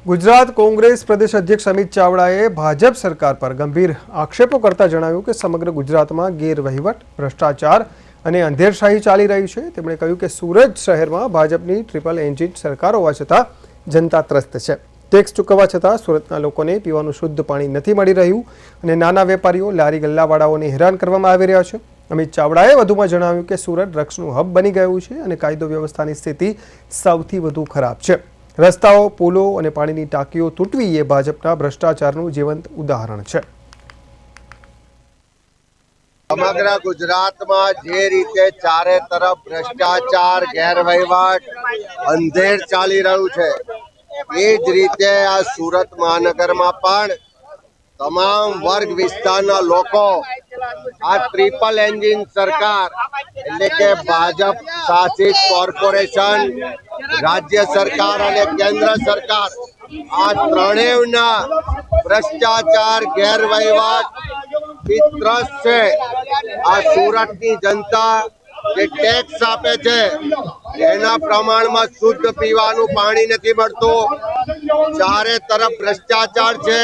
ગુજરાત કોંગ્રેસ પ્રદેશ અધ્યક્ષ અમિત ચાવડાએ ભાજપ સરકાર પર ગંભીર આક્ષેપો કરતા જણાવ્યું કે સમગ્ર ગુજરાતમાં ગેરવહીવટ, ભ્રષ્ટાચાર અને અંધેરશાહી ચાલી રહી છે। તેમણે કહ્યું કે સુરત શહેરમાં ભાજપની ટ્રિપલ એન્જિન સરકાર હોવા છતાં જનતા ત્રસ્ત છે। ટેક્સ ચૂકવવા છતાં સુરતના લોકોને પીવાનું શુદ્ધ પાણી નથી મળી રહ્યું અને નાના વેપારીઓ, લારી ગલ્લાવાળાઓને હેરાન કરવામાં આવી રહ્યા છે। અમિત ચાવડાએ વધુમાં જણાવ્યું કે સુરત ડ્રગ્સનું હબ બની ગયું છે અને કાયદો વ્યવસ્થાની સ્થિતિ સૌથી વધુ ખરાબ છે। રસ્તાઓ, પુલો અને પાણીની ટાંકીઓ તૂટવી એ ભાજપના ભ્રષ્ટાચારનું જીવંત ઉદાહરણ છે। સમગ્ર ગુજરાતમાં જે રીતે ચારે તરફ ભ્રષ્ટાચાર, ગેરવહીવટ, અંધેર ચાલી રહ્યું છે, એ જ રીતે આ સુરત મહાનગરમાં પણ તમામ વર્ગ વિસ્તારના લોકો આ ટ્રિપલ એન્જિન સરકાર એટલે કે ભાજપ શાસિત કોર્પોરેશન, રાજ્ય સરકાર અને કેન્દ્ર સરકાર આ ત્રણેયના ભ્રષ્ટાચાર, ગેરવહીવટ ત્રસ્ત છે। આ સુરતની જનતા જે ટેક્સ આપે છે એના પ્રમાણમાં શુદ્ધ પીવાનું પાણી નથી મળતું। ચારે તરફ ભ્રષ્ટાચાર છે,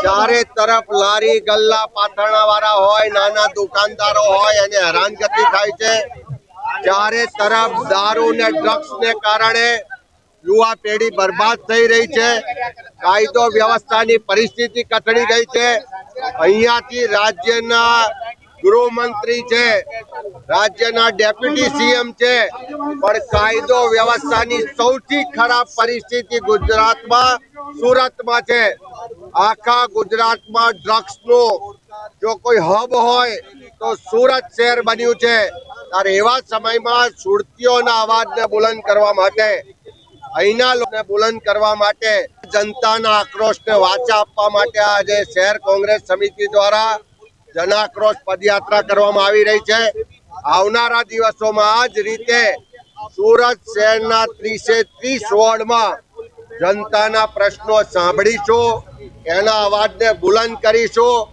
ચારે તરફ લારી ગલ્લા પાથરણા વાળા હોય, નાના દુકાનદારો હોય અને હેરાનગતિ થાય છે। ચારે તરફ દારૂ ને ડ્રગ્સ ને કારણે યુવા પેઢી બરબાદ થઈ રહી છે। કાયદો વ્યવસ્થાની પરિસ્થિતિ કથળી ગઈ છે। અહીંયાથી રાજ્યના ગૃહમંત્રી છે, રાજ્યના ડેપ્યુટી સીએમ છે, પણ કાયદો વ્યવસ્થાની સૌથી ખરાબ પરિસ્થિતિ ગુજરાતમાં સુરતમાં છે। આખા ગુજરાતમાં ડ્રગ્સનું જો કોઈ હબ હોય તો સુરત શહેર બન્યું છે। ત્યારે એવા સમયમાં સુરતીઓના અવાજને બુલંદ કરવા માટે, અહીંના લોકોને બુલંદ કરવા માટે, જનતાના આક્રોશને વાચા આપવા માટે આજે શહેર કોંગ્રેસ સમિતિ દ્વારા જનાક્રોશ પદયાત્રા કરવામાં આવી રહી છે। આવનારા દિવસોમાં આ જ રીતે સુરત શહેરના 30 વોર્ડમાં જનતાના પ્રશ્નો સાંભળીશું, એના અવાજને બુલંદ કરીશું